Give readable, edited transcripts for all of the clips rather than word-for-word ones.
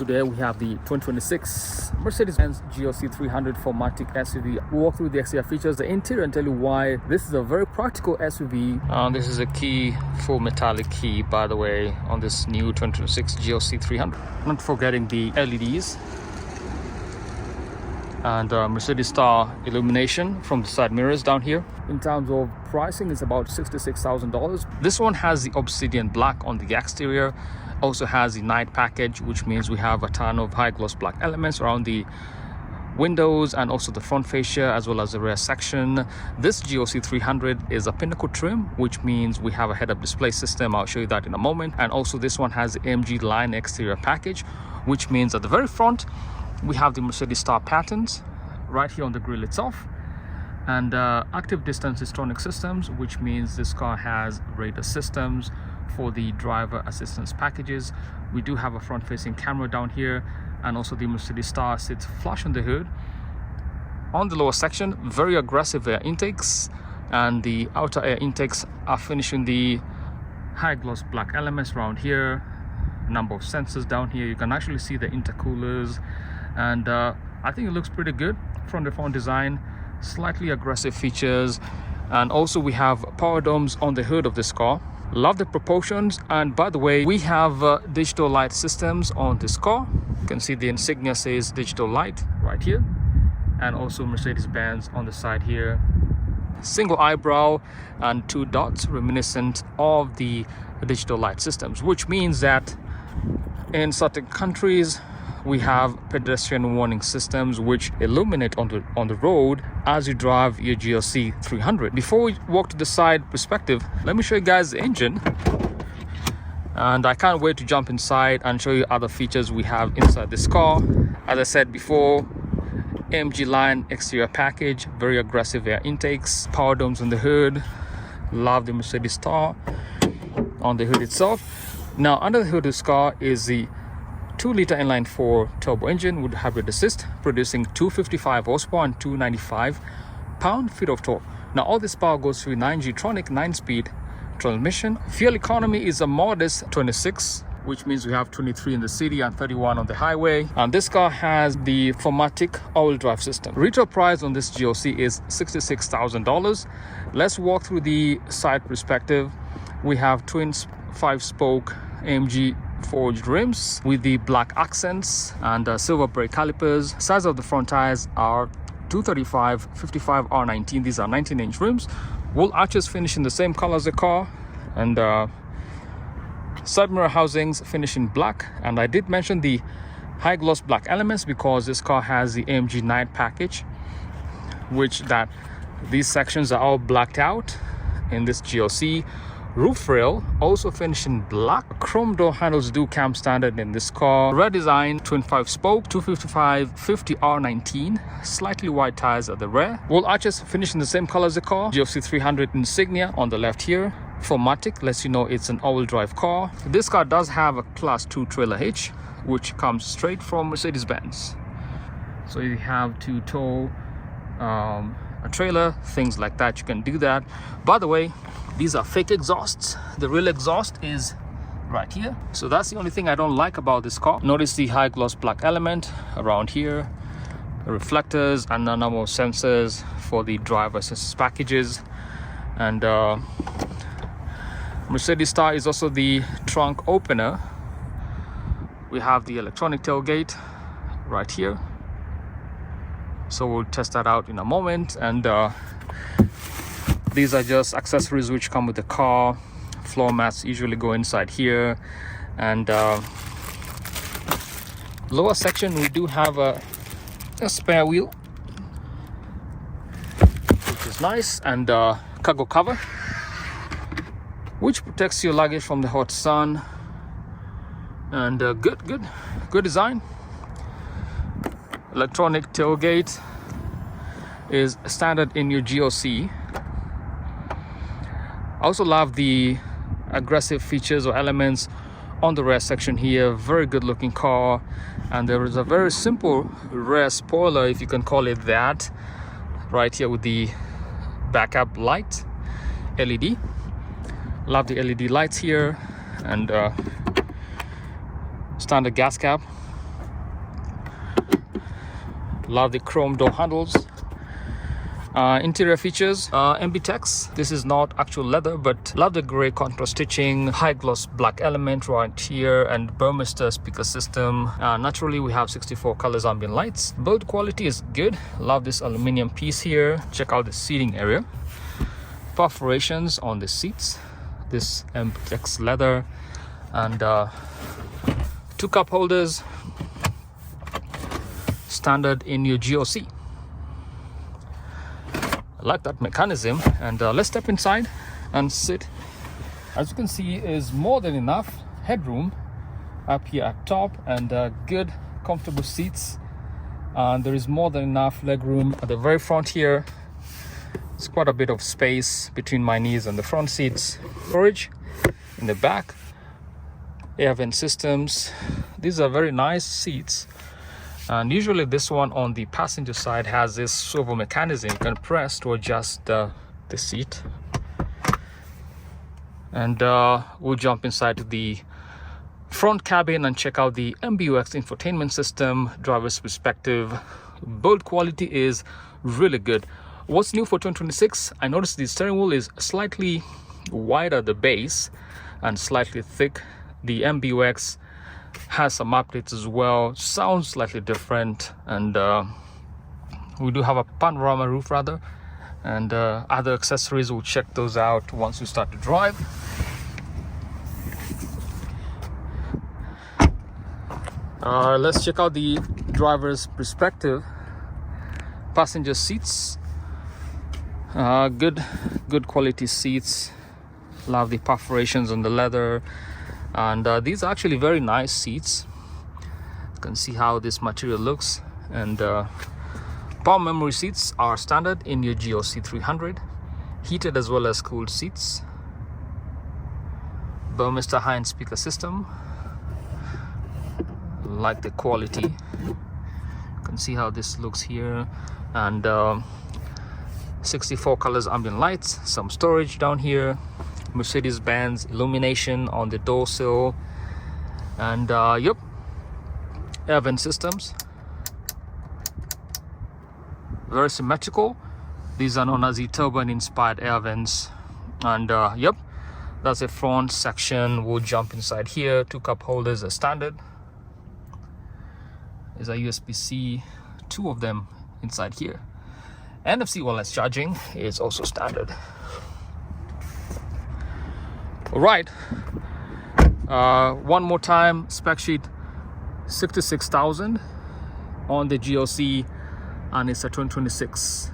Today we have the 2026 Mercedes-Benz GLC 300 4MATIC SUV. We'll walk through the exterior features, the interior, and tell you why this is a very practical SUV. This is a key, full metallic key, by the way, on this new 2026 GLC 300. Not forgetting the LEDs and Mercedes star illumination from the side mirrors down here. In terms of pricing, it's about $66,000. This one has the obsidian black on the exterior. Also has the night package, which means we have a ton of high gloss black elements around the windows and also the front fascia as well as the rear section. This GLC 300 is a pinnacle trim, which means we have a head-up display system. I'll show you that in a moment. And also this one has the AMG line exterior package, which means at the very front we have the Mercedes star patterns right here on the grille itself, and active distance electronic systems, which means this car has radar systems for the driver assistance packages. We do have a front-facing camera down here, and also the Mercedes star sits flush on the hood. On the lower section, very aggressive air intakes, and the outer air intakes are finishing the high gloss black elements around here. Number of sensors down here. You can actually see the intercoolers, and I think it looks pretty good. From the front design, slightly aggressive features, and also we have power domes on the hood of this car. Love the proportions. And by the way, we have digital light systems on this car. You can see the insignia says digital light right here, and also Mercedes-Benz on the side here. Single eyebrow and two dots reminiscent of the digital light systems, which means that in certain countries we have pedestrian warning systems which illuminate on the road as you drive your GLC 300. Before we walk to the side perspective, let me show you guys the engine, and I can't wait to jump inside and show you other features we have inside this car. As I said before, AMG line exterior package, very aggressive air intakes, power domes on the hood. Love the Mercedes star on the hood itself. Now under the hood of this car is the 2-liter inline-4 turbo engine with hybrid assist, producing 255 horsepower and 295 pound-feet of torque. Now all this power goes through 9G-tronic 9-speed transmission. Fuel economy is a modest 26, which means we have 23 in the city and 31 on the highway. And this car has the 4MATIC all-wheel drive system. Retail price on this GLC is $66,000. Let's walk through the side perspective. We have twin 5-spoke AMG forged rims with the black accents and silver brake calipers. Size of the front tires are 235 55 R19. These are 19-inch rims. Wheel arches finish in the same color as the car, and side mirror housings finish in black. And I did mention the high gloss black elements because this car has the AMG night package, which that these sections are all blacked out in this GLC. Roof rail also finished in black. Chrome door handles do come standard in this car. Rear design, twin 5-spoke 255 50 R19, slightly wide tires at the rear. Wheel arches finished in the same color as the car. GLC 300 insignia on the left here. 4MATIC lets you know it's an all-wheel drive car. This car does have a class 2 trailer hitch, which comes straight from Mercedes-Benz. So you have to tow a trailer, things like that, you can do that. By the way, these are fake exhausts. The real exhaust is right here. So that's the only thing I don't like about this car. Notice the high gloss black element around here, the reflectors, and a number of sensors for the driver assistance packages. And Mercedes star is also the trunk opener. We have the electronic tailgate right here, so we'll test that out in a moment. And these are just accessories which come with the car. Floor mats usually go inside here. And lower section, we do have a spare wheel, which is nice, and cargo cover, which protects your luggage from the hot sun. And good design. Electronic tailgate is standard in your GLC. I also love the aggressive features or elements on the rear section here. Very good looking car, and there is a very simple rear spoiler, if you can call it that, right here with the backup light LED. Love the LED lights here, and standard gas cap Love the chrome door handles. Interior features, mbux. This is not actual leather, but love the gray contrast stitching, high gloss black element right here, and Burmester speaker system. Naturally, we have 64 colors ambient lights. Build quality is good. Love this aluminum piece here. Check out the seating area. Perforations on the seats. This mbux leather, and 2 cup holders, standard in your GLC. I like that mechanism, and let's step inside and sit. As you can see, is more than enough headroom up here at top, and good comfortable seats, and there is more than enough leg room at the very front here. It's quite a bit of space between my knees and the front seats. Storage in the back, air vent systems. These are very nice seats. And usually this one on the passenger side has this swivel mechanism you can press to adjust the seat. And we'll jump inside to the front cabin and check out the mbux infotainment system, driver's perspective. Build quality is really good. What's new for 2026? I noticed the steering wheel is slightly wider at the base and slightly thick. The mbux has some updates as well, sounds slightly different, and we do have a panorama roof rather, and other accessories. We'll check those out once we start to drive. Let's check out the driver's perspective. Passenger seats, good quality seats. Love the perforations on the leather. And these are actually very nice seats. You can see how this material looks. And power memory seats are standard in your GLC 300. Heated as well as cooled seats. Burmester high-end speaker system. Like the quality. You can see how this looks here. And 64 colors ambient lights. Some storage down here. Mercedes-Benz illumination on the door sill, and yep, air vent systems, very symmetrical. These are known as the turbine inspired air vents, and yep, that's a front section. We'll jump inside here. 2 cup holders are standard. There's a USB-C, 2 of them inside here. NFC wireless charging is also standard. All right, one more time, spec sheet 66,000 on the GLC, and it's a 2026.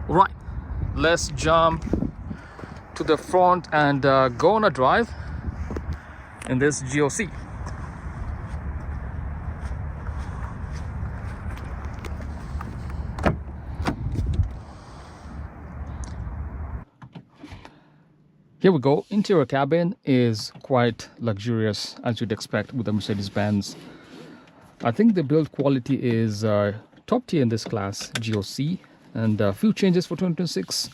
All right, let's jump to the front and go on a drive in this GLC. Here we go. Interior cabin is quite luxurious, as you'd expect with the Mercedes-Benz. I think the build quality is top tier in this class, GLC, and a few changes for 2026.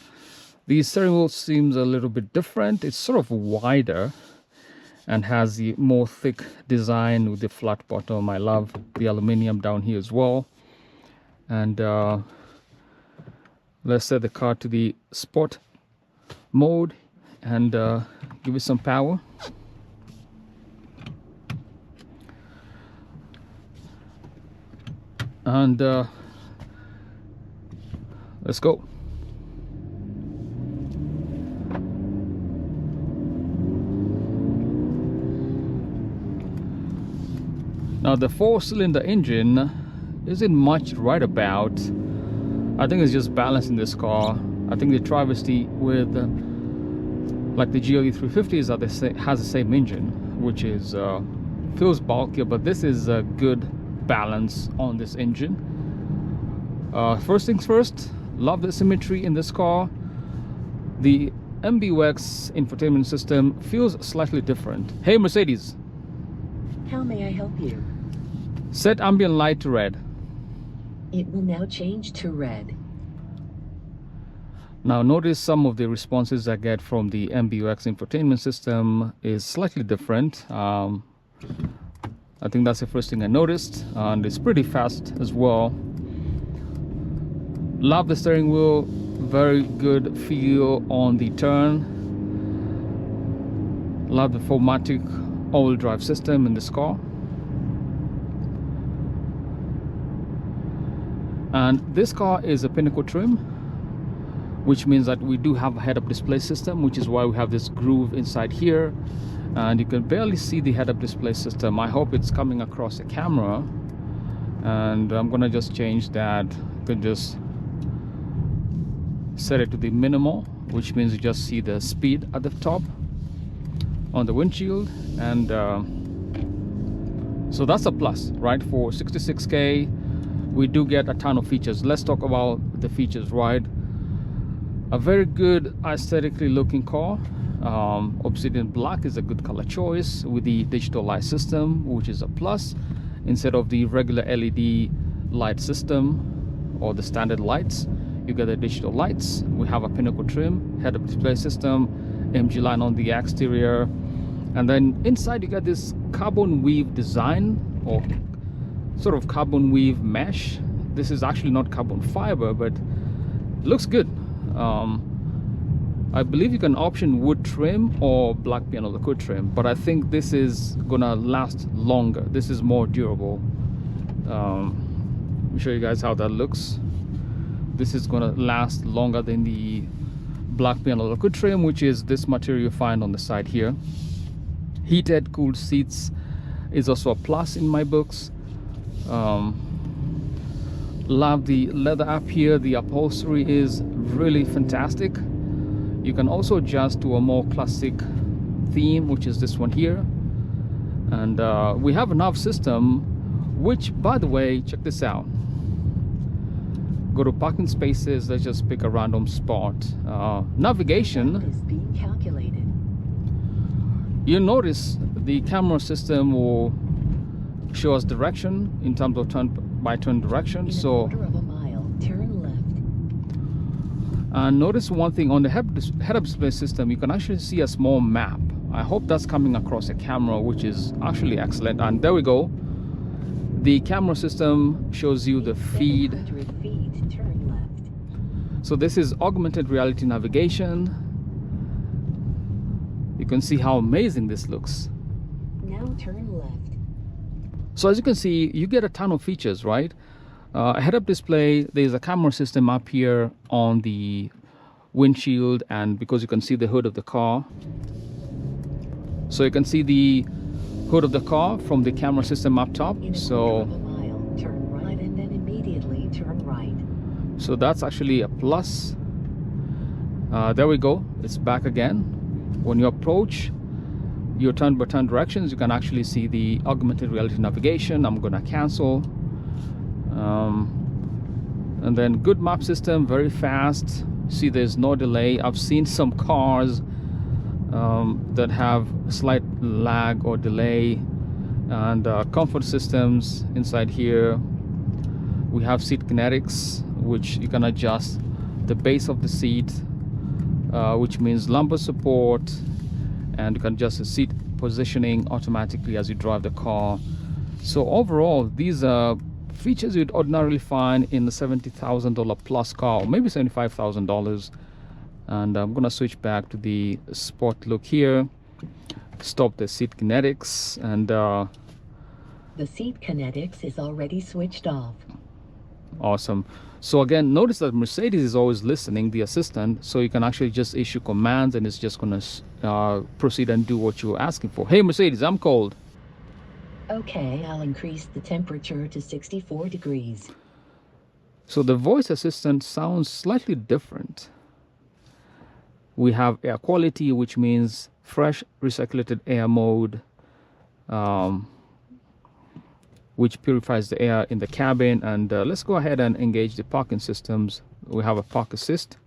The steering wheel seems a little bit different. It's sort of wider and has the more thick design with the flat bottom. I love the aluminium down here as well. And let's set the car to the sport mode and give it some power. And let's go. Now the 4-cylinder engine isn't much to write about. I think it's just balance in this car. I think the travesty with like the GLE 350 is that it has the same engine, which is feels bulkier, but this is a good balance on this engine. First things first, love the symmetry in this car. The mbux infotainment system feels slightly different. Hey Mercedes, how may I help you? Set ambient light to red. It will now change to red. Now notice some of the responses I get from the mbux infotainment system is slightly different. I think that's the first thing I noticed, and it's pretty fast as well. Love the steering wheel, very good feel on the turn. Love the 4MATIC all-wheel drive system in this car. And this car is a Pinnacle trim, which means that we do have a head-up display system, which is why we have this groove inside here, and you can barely see the head-up display system. I hope it's coming across the camera, and I'm gonna just change that. You can just set it to the minimal, which means you just see the speed at the top on the windshield. And so that's a plus, right? For 66K we do get a ton of features. Let's talk about the features, right? A very good aesthetically looking car. Obsidian black is a good color choice with the digital light system, which is a plus, instead of the regular LED light system or the standard lights. You get the digital lights. We have a Pinnacle trim, head-up display system, MG line on the exterior, and then inside you got this carbon weave design, or sort of carbon weave mesh. This is actually not carbon fiber, but looks good. I believe you can option wood trim or black piano lacquer trim, but I think this is gonna last longer. This is more durable. Let me show you guys how that looks. This is gonna last longer than the black piano lacquer trim, which is this material you find on the side here. Heated, cooled seats is also a plus in my books. Love the leather up here. The upholstery is really fantastic. You can also adjust to a more classic theme, which is this one here. And we have a nav system, which, by the way, check this out. Go to parking spaces. Let's just pick a random spot. Navigation is being calculated. You notice the camera system will show us direction in terms of turn by turn direction. So In a quarter of a mile, turn left. and notice one thing on the head-up display system, you can actually see a small map. I hope that's coming across the camera, which is actually excellent. And there we go. The camera system shows you the feed. 700 feet, turn left. So this is augmented reality navigation. You can see how amazing this looks. Now turn left. So as you can see, you get a ton of features, right? A head-up display, there's a camera system up here on the windshield, and because you can see the hood of the car. So you can see the hood of the car from the camera system up top. In a So quarter of a mile, turn right and then immediately turn right. so that's actually a plus. There we go, it's back again. When you approach your turn-by-turn directions, you can actually see the augmented reality navigation. I'm gonna cancel. And then good map system, very fast. See, there's no delay. I've seen some cars that have slight lag or delay. And comfort systems inside here. We have seat kinetics, which you can adjust the base of the seat, which means lumbar support, and you can adjust the seat positioning automatically as you drive the car. So overall, these are features you'd ordinarily find in the $70,000 plus car, or maybe $75,000. And I'm gonna switch back to the sport look here. Stop the seat kinetics, and The seat kinetics is already switched off. awesome. So again, notice that Mercedes is always listening, the assistant, so you can actually just issue commands and it's just gonna proceed and do what you're asking for. Hey Mercedes, I'm cold. Okay, I'll increase the temperature to 64 degrees. So the voice assistant sounds slightly different. We have air quality, which means fresh recirculated air mode, which purifies the air in the cabin. And let's go ahead and engage the parking systems. We have a park assist.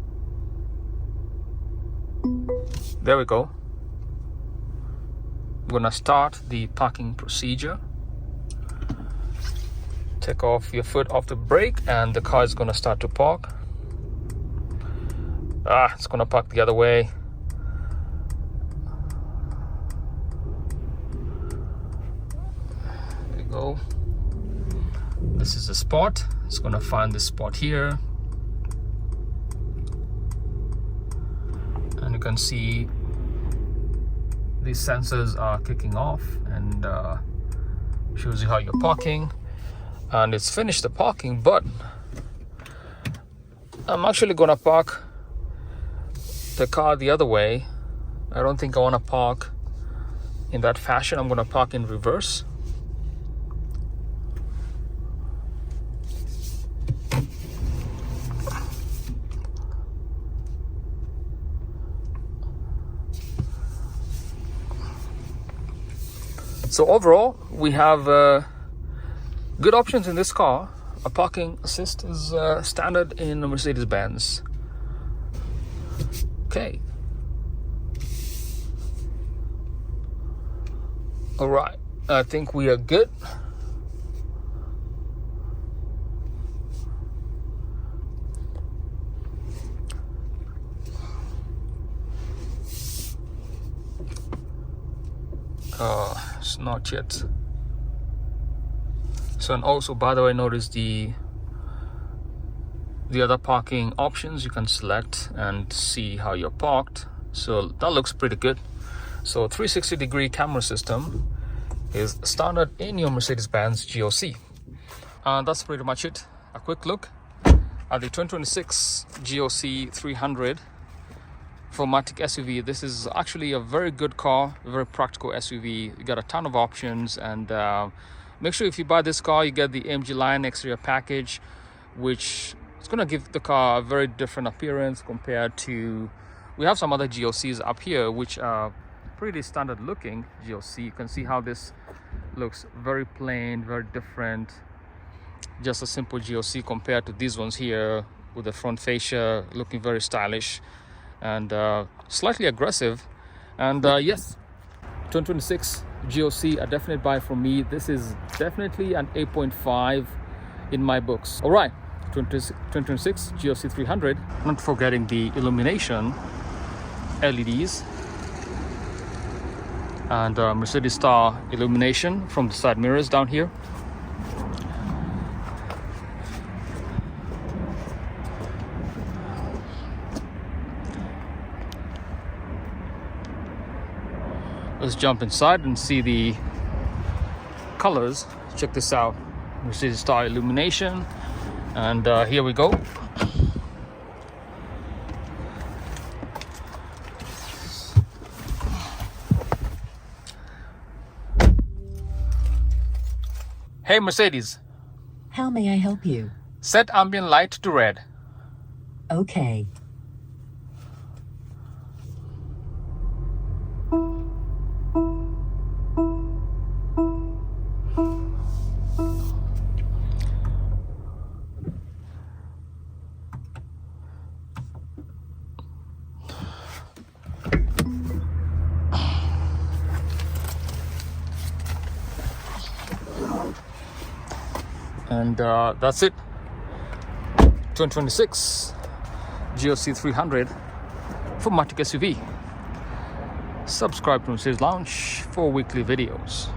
There we go. I'm gonna start the parking procedure. Take off your foot off the brake and the car is gonna start to park. It's gonna park the other way. This is a spot. It's going to find this spot here. And you can see these sensors are kicking off and shows you how you're parking. And it's finished the parking, but I'm actually going to park the car the other way. I don't think I want to park in that fashion. I'm going to park in reverse. So overall, we have good options in this car. A parking assist is standard in a Mercedes-Benz. Okay. All right, I think we are good. It's not yet. So, and also, by the way, notice the other parking options you can select and see how you're parked. So that looks pretty good. So 360-degree camera system is standard in your Mercedes-Benz GLC. And that's pretty much it. A quick look at the 2026 GLC 300 4MATIC SUV. This is actually a very good car, a very practical SUV. You got a ton of options, and make sure if you buy this car, you get the AMG Line exterior package, which is going to give the car a very different appearance compared to, we have some other GLCs up here, which are pretty standard looking GLC. You can see how this looks very plain, very different. Just a simple GLC compared to these ones here with the front fascia looking very stylish and slightly aggressive. And yes, 2026 GLC, a definite buy from me. This is definitely an 8.5 in my books. All right, 2026 GLC 300. Not forgetting the illumination LEDs and Mercedes star illumination from the side mirrors down here. Let's jump inside and see the colors. Check this out. Mercedes star illumination. And here we go. Hey Mercedes. How may I help you? Set ambient light to red. Okay. And that's it. 2026 GLC 300 4MATIC SUV. Subscribe to Mercedes Lounge for weekly videos.